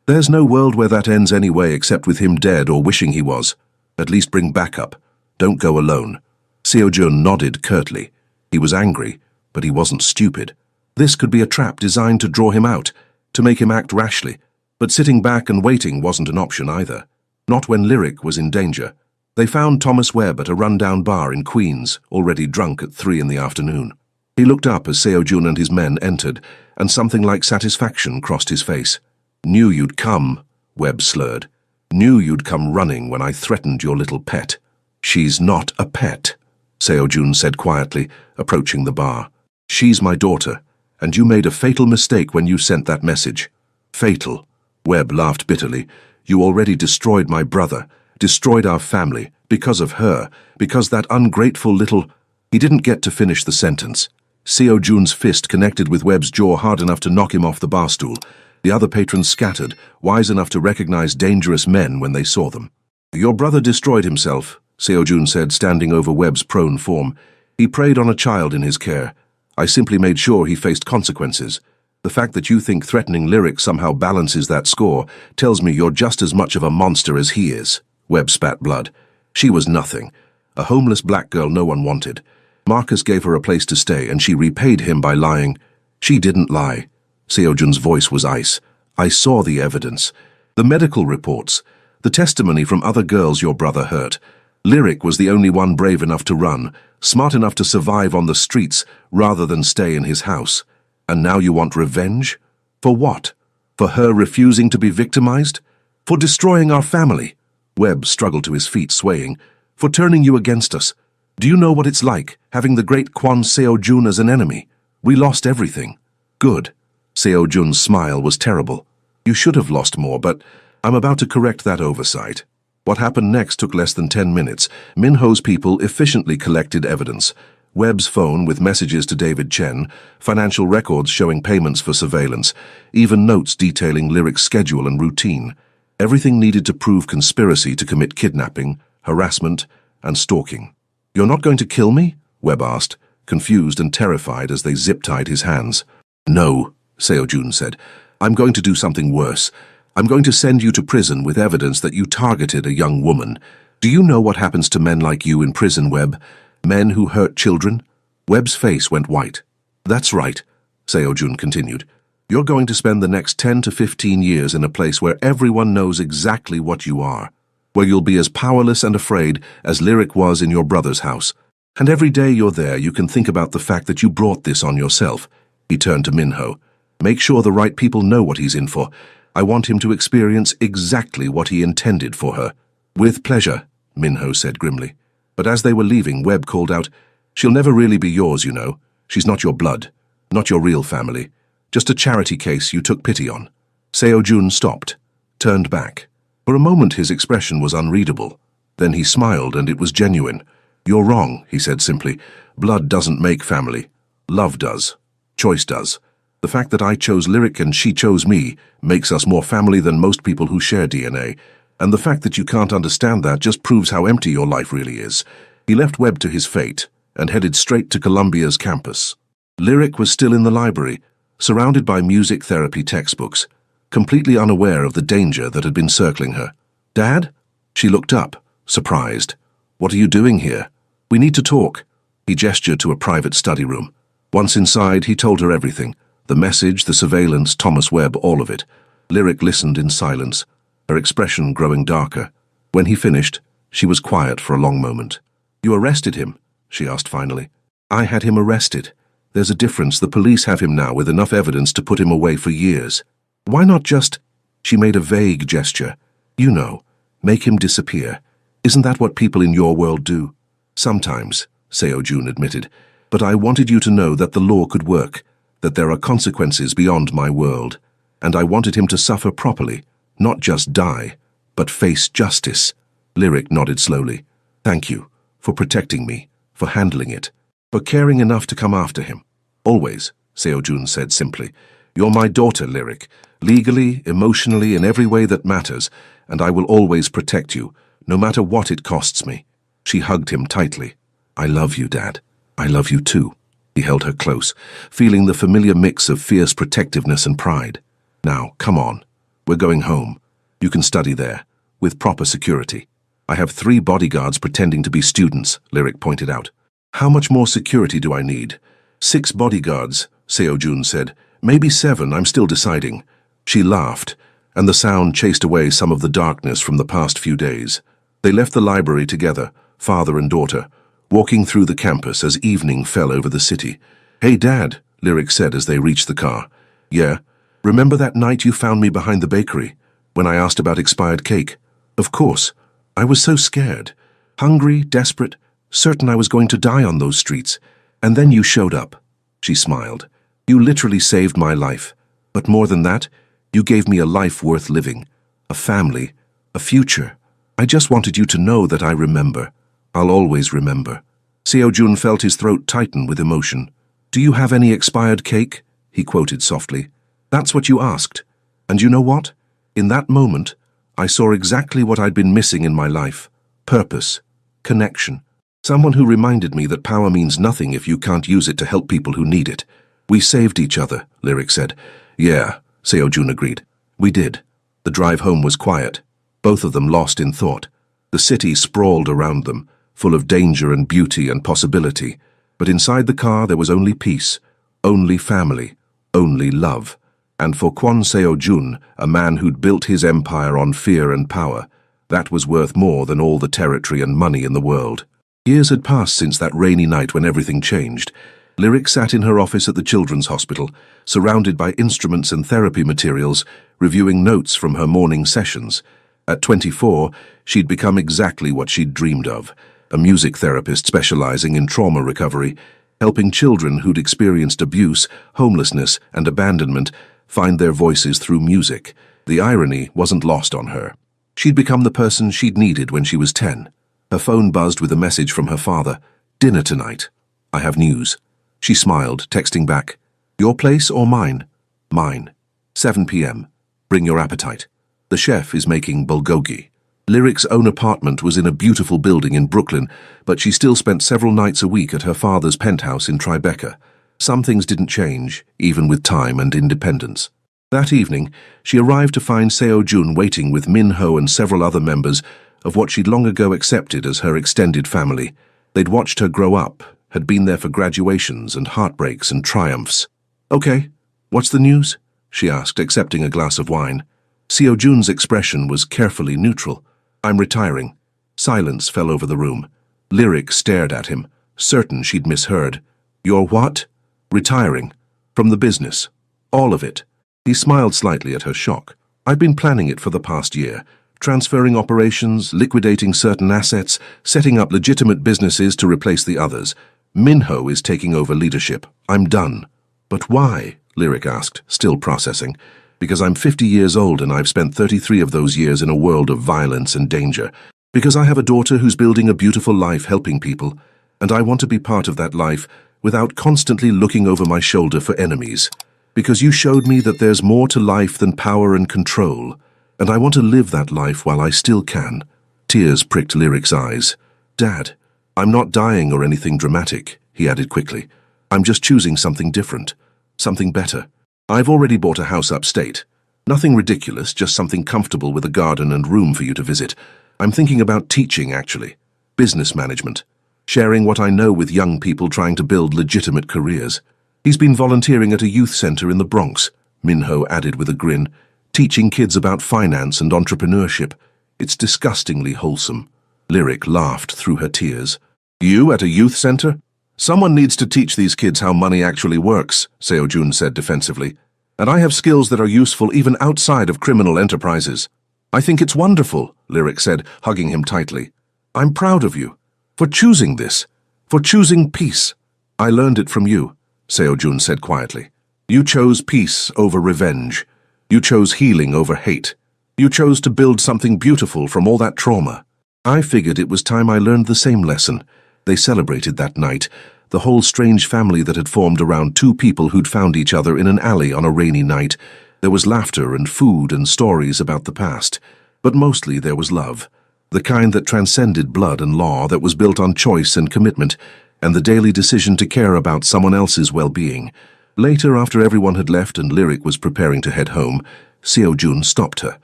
There's no world where that ends anyway except with him dead or wishing he was. At least bring backup. Don't go alone. Seo-jun nodded curtly. He was angry, but he wasn't stupid. This could be a trap designed to draw him out, to make him act rashly. But sitting back and waiting wasn't an option either. Not when Lyric was in danger. They found Thomas Webb at a rundown bar in Queens, already drunk at 3 in the afternoon. He looked up as Seo-jun and his men entered, and something like satisfaction crossed his face. Knew you'd come, Webb slurred. Knew you'd come running when I threatened your little pet. She's not a pet, Seo-jun said quietly, approaching the bar. She's my daughter, and you made a fatal mistake when you sent that message. Fatal, Webb laughed bitterly. You already destroyed my brother, destroyed our family, because of her, because that ungrateful little... He didn't get to finish the sentence. Seo-jun's fist connected with Webb's jaw hard enough to knock him off the bar stool. The other patrons scattered, wise enough to recognize dangerous men when they saw them. Your brother destroyed himself, Seo-jun said, standing over Webb's prone form. He preyed on a child in his care. I simply made sure he faced consequences. The fact that you think threatening Lyric somehow balances that score tells me you're just as much of a monster as he is. Webb spat blood. She was nothing. A homeless black girl no one wanted. Marcus gave her a place to stay, and she repaid him by lying. She didn't lie. Seo-jun's voice was ice. I saw the evidence. The medical reports. The testimony from other girls your brother hurt. Lyric was the only one brave enough to run, smart enough to survive on the streets rather than stay in his house. And now you want revenge? For what? For her refusing to be victimized? For destroying our family? Webb struggled to his feet, swaying. For turning you against us. Do you know what it's like, having the great Kwon Seo-jun as an enemy? We lost everything. Good. Seo-jun's smile was terrible. You should have lost more, but I'm about to correct that oversight. What happened next took less than 10 minutes. Minho's people efficiently collected evidence. Webb's phone with messages to David Chen, financial records showing payments for surveillance, even notes detailing Lyric's schedule and routine. Everything needed to prove conspiracy to commit kidnapping, harassment, and stalking. You're not going to kill me? Webb asked, confused and terrified as they zip-tied his hands. No, Seo-jun said. I'm going to do something worse. I'm going to send you to prison with evidence that you targeted a young woman. Do you know what happens to men like you in prison, Webb? Men who hurt children? Webb's face went white. That's right, Seo-jun continued. You're going to spend the next 10 to 15 years in a place where everyone knows exactly what you are, where you'll be as powerless and afraid as Lyric was in your brother's house. And every day you're there, you can think about the fact that you brought this on yourself. He turned to Minho. Make sure the right people know what he's in for. I want him to experience exactly what he intended for her. With pleasure, Minho said grimly. But as they were leaving, Webb called out, She'll never really be yours, you know. She's not your blood, not your real family. Just a charity case you took pity on. Seo-jun stopped, turned back. For a moment his expression was unreadable. Then he smiled, and it was genuine. You're wrong, he said simply. Blood doesn't make family. Love does. Choice does. The fact that I chose Lyric and she chose me makes us more family than most people who share DNA. And the fact that you can't understand that just proves how empty your life really is. He left Webb to his fate and headed straight to Columbia's campus. Lyric was still in the library, surrounded by music therapy textbooks, completely unaware of the danger that had been circling her. Dad? She looked up, surprised. What are you doing here? We need to talk. He gestured to a private study room. Once inside, he told her everything. The message, the surveillance, Thomas Webb, all of it. Lyric listened in silence, her expression growing darker. When he finished, she was quiet for a long moment. You arrested him? She asked finally. I had him arrested. There's a difference. The police have him now with enough evidence to put him away for years. Why not just... She made a vague gesture. You know, make him disappear. Isn't that what people in your world do? Sometimes, Seo-jun admitted. But I wanted you to know that the law could work, that there are consequences beyond my world. And I wanted him to suffer properly, not just die, but face justice. Lyric nodded slowly. Thank you, for protecting me, for handling it, for caring enough to come after him. Always, Seo-jun said simply. You're my daughter, Lyric, legally, emotionally, in every way that matters, and I will always protect you, no matter what it costs me. She hugged him tightly. I love you, Dad. I love you too. He held her close, feeling the familiar mix of fierce protectiveness and pride. Now, come on. We're going home. You can study there, with proper security. I have 3 bodyguards pretending to be students, Lyric pointed out. How much more security do I need? 6 bodyguards, Seo-jun said. Maybe 7, I'm still deciding. She laughed, and the sound chased away some of the darkness from the past few days. They left the library together, father and daughter, walking through the campus as evening fell over the city. Hey, Dad, Lyric said as they reached the car. Yeah, remember that night you found me behind the bakery, when I asked about expired cake? Of course. I was so scared. Hungry, desperate, certain I was going to die on those streets. And then you showed up. She smiled. You literally saved my life. But more than that, you gave me a life worth living, a family, a future. I just wanted you to know that I remember. I'll always remember. Seo-jun felt his throat tighten with emotion. Do you have any expired cake? He quoted softly. That's what you asked. And you know what? In that moment, I saw exactly what I'd been missing in my life. Purpose. Connection. Someone who reminded me that power means nothing if you can't use it to help people who need it. We saved each other, Lyric said. Yeah, Seo-jun agreed. We did. The drive home was quiet, both of them lost in thought. The city sprawled around them, full of danger and beauty and possibility. But inside the car there was only peace, only family, only love. And for Kwon Seo-jun, a man who'd built his empire on fear and power, that was worth more than all the territory and money in the world. Years had passed since that rainy night when everything changed. Lyric sat in her office at the Children's Hospital, surrounded by instruments and therapy materials, reviewing notes from her morning sessions. At 24, she'd become exactly what she'd dreamed of, a music therapist specializing in trauma recovery, helping children who'd experienced abuse, homelessness, and abandonment find their voices through music. The irony wasn't lost on her. She'd become the person she'd needed when she was 10. Her phone buzzed with a message from her father. Dinner tonight. I have news. She smiled, texting back. Your place or mine? Mine. 7 p.m. Bring your appetite. The chef is making bulgogi. Lyric's own apartment was in a beautiful building in Brooklyn, but she still spent several nights a week at her father's penthouse in Tribeca. Some things didn't change, even with time and independence. That evening, she arrived to find Seo-jun waiting with Min-ho and several other members of what she'd long ago accepted as her extended family. They'd watched her grow up, had been there for graduations and heartbreaks and triumphs. Okay, what's the news? She asked, accepting a glass of wine. Seo-jun's expression was carefully neutral. I'm retiring. Silence fell over the room. Lyric stared at him, certain she'd misheard. You're what? Retiring. From the business. All of it. He smiled slightly at her shock. I've been planning it for the past year. Transferring operations, liquidating certain assets, setting up legitimate businesses to replace the others. Min-ho is taking over leadership. I'm done. But why? Lyric asked, still processing. Because I'm 50 years old and I've spent 33 of those years in a world of violence and danger. Because I have a daughter who's building a beautiful life helping people, and I want to be part of that life without constantly looking over my shoulder for enemies. Because you showed me that there's more to life than power and control, and I want to live that life while I still can. Tears pricked Lyric's eyes. Dad, I'm not dying or anything dramatic, he added quickly. I'm just choosing something different, something better. I've already bought a house upstate. Nothing ridiculous, just something comfortable with a garden and room for you to visit. I'm thinking about teaching, actually. Business management. Sharing what I know with young people trying to build legitimate careers. He's been volunteering at a youth center in the Bronx, Min-ho added with a grin, teaching kids about finance and entrepreneurship. It's disgustingly wholesome. Lyric laughed through her tears. You at a youth center? Someone needs to teach these kids how money actually works, Seo-jun said defensively. And I have skills that are useful even outside of criminal enterprises. I think it's wonderful, Lyric said, hugging him tightly. I'm proud of you. For choosing this. For choosing peace. I learned it from you, Seo-jun said quietly. You chose peace over revenge. You chose healing over hate. You chose to build something beautiful from all that trauma. I figured it was time I learned the same lesson. They celebrated that night, the whole strange family that had formed around 2 people who'd found each other in an alley on a rainy night. There was laughter and food and stories about the past, but mostly there was love, the kind that transcended blood and law, that was built on choice and commitment. and the daily decision to care about someone else's well-being. Later, after everyone had left and Lyric was preparing to head home, Seo Jun stopped her.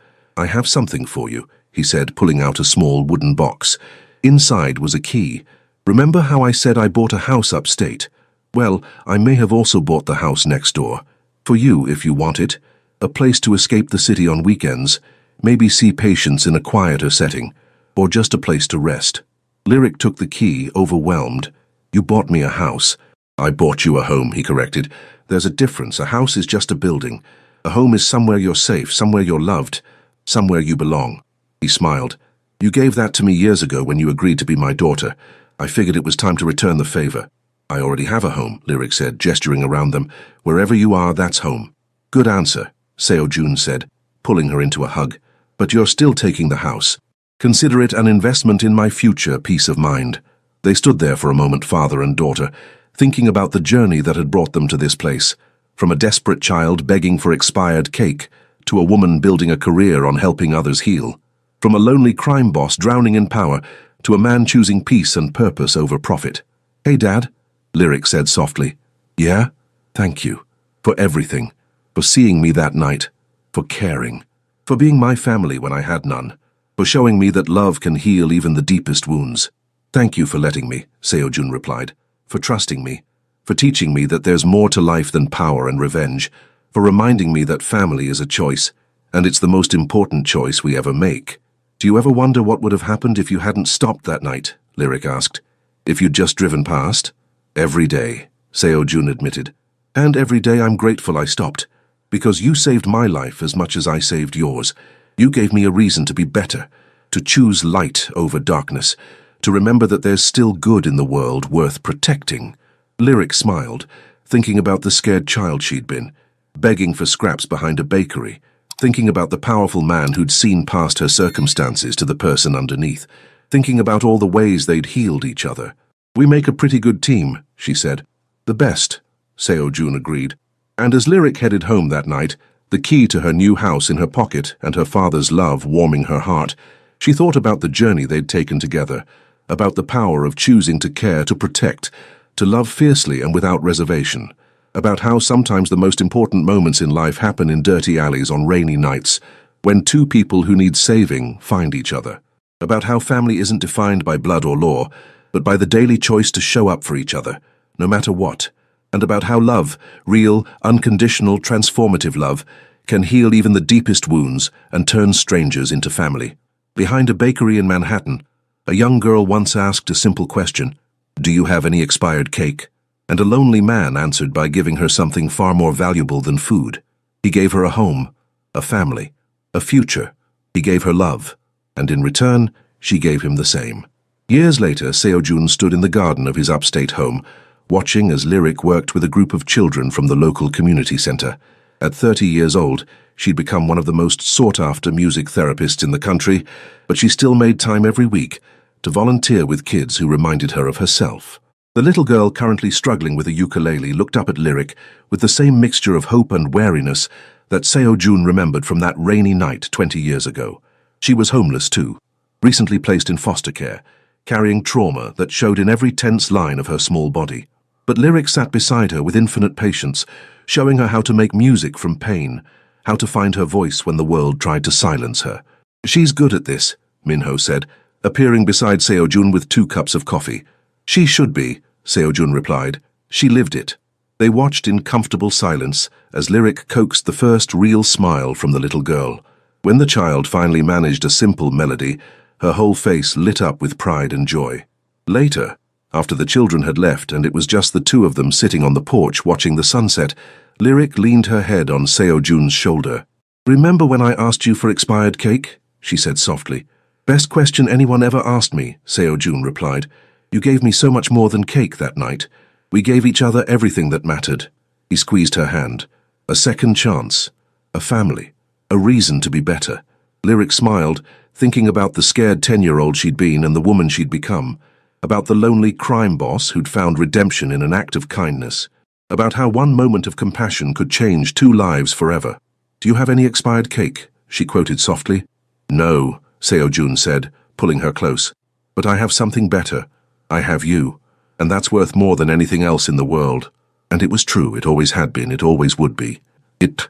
"I have something for you," he said, pulling out a small wooden box. Inside was a key. "Remember how I said I bought a house upstate? Well, I may have also bought the house next door. For you, if you want it. A place to escape the city on weekends, maybe see patients in a quieter setting, or just a place to rest." Lyric took the key, overwhelmed. "You bought me a house." "I bought you a home," he corrected. "There's a difference. A house is just a building. A home is somewhere you're safe, somewhere you're loved, somewhere you belong." He smiled. "You gave that to me years ago when you agreed to be my daughter. I figured it was time to return the favor." "I already have a home," Lyric said, gesturing around them. "Wherever you are, that's home." "Good answer," Seo Jun said, pulling her into a hug. "But you're still taking the house. Consider it an investment in my future peace of mind." They stood there for a moment, father and daughter, thinking about the journey that had brought them to this place. From a desperate child begging for expired cake, to a woman building a career on helping others heal. From a lonely crime boss drowning in power, to a man choosing peace and purpose over profit. "Hey, Dad," Lyric said softly. "Yeah? Thank you. For everything. For seeing me that night. For caring. For being my family when I had none. For showing me that love can heal even the deepest wounds." "Thank you for letting me," Seo Jun replied. "For trusting me. For teaching me that there's more to life than power and revenge. For reminding me that family is a choice, and it's the most important choice we ever make." "Do you ever wonder what would have happened if you hadn't stopped that night?" Lyric asked. "If you'd just driven past?" "Every day," Seo Jun admitted. "And every day I'm grateful I stopped. Because you saved my life as much as I saved yours. You gave me a reason to be better, to choose light over darkness, to remember that there's still good in the world worth protecting." Lyric smiled, thinking about the scared child she'd been, begging for scraps behind a bakery, thinking about the powerful man who'd seen past her circumstances to the person underneath, thinking about all the ways they'd healed each other. "We make a pretty good team," she said. "The best," Seo Jun agreed. And as Lyric headed home that night, the key to her new house in her pocket and her father's love warming her heart, she thought about the journey they'd taken together, about the power of choosing to care, to protect, to love fiercely and without reservation, about how sometimes the most important moments in life happen in dirty alleys on rainy nights, when two people who need saving find each other, about how family isn't defined by blood or law, but by the daily choice to show up for each other, no matter what, and about how love, real, unconditional, transformative love, can heal even the deepest wounds and turn strangers into family. Behind a bakery in Manhattan, a young girl once asked a simple question: "Do you have any expired cake?" And a lonely man answered by giving her something far more valuable than food. He gave her a home, a family, a future. He gave her love, and in return, she gave him the same. Years later, Seo Jun stood in the garden of his upstate home, watching as Lyric worked with a group of children from the local community center. At 30 years old, she'd become one of the most sought-after music therapists in the country, but she still made time every week to volunteer with kids who reminded her of herself. The little girl currently struggling with a ukulele looked up at Lyric with the same mixture of hope and wariness that Seo Jun remembered from that rainy night 20 years ago. She was homeless too, recently placed in foster care, carrying trauma that showed in every tense line of her small body. But Lyric sat beside her with infinite patience, showing her how to make music from pain, how to find her voice when the world tried to silence her. "She's good at this," Minho said, appearing beside Seo Jun with 2 cups of coffee. "She should be," Seo Jun replied. "She lived it." They watched in comfortable silence as Lyric coaxed the first real smile from the little girl. When the child finally managed a simple melody, her whole face lit up with pride and joy. Later, after the children had left and it was just the 2 of them sitting on the porch watching the sunset, Lyric leaned her head on Seo Jun's shoulder. "Remember when I asked you for expired cake?" she said softly. "Best question anyone ever asked me," Seo Jun replied. "You gave me so much more than cake that night. We gave each other everything that mattered." He squeezed her hand. "A second chance. A family. A reason to be better." Lyric smiled, thinking about the scared 10-year-old she'd been and the woman she'd become, about the lonely crime boss who'd found redemption in an act of kindness, about how one moment of compassion could change 2 lives forever. "Do you have any expired cake?" she quoted softly. "No," Seo Jun said, pulling her close. "But I have something better. I have you. And that's worth more than anything else in the world. And it was true, it always had been, it always would be. It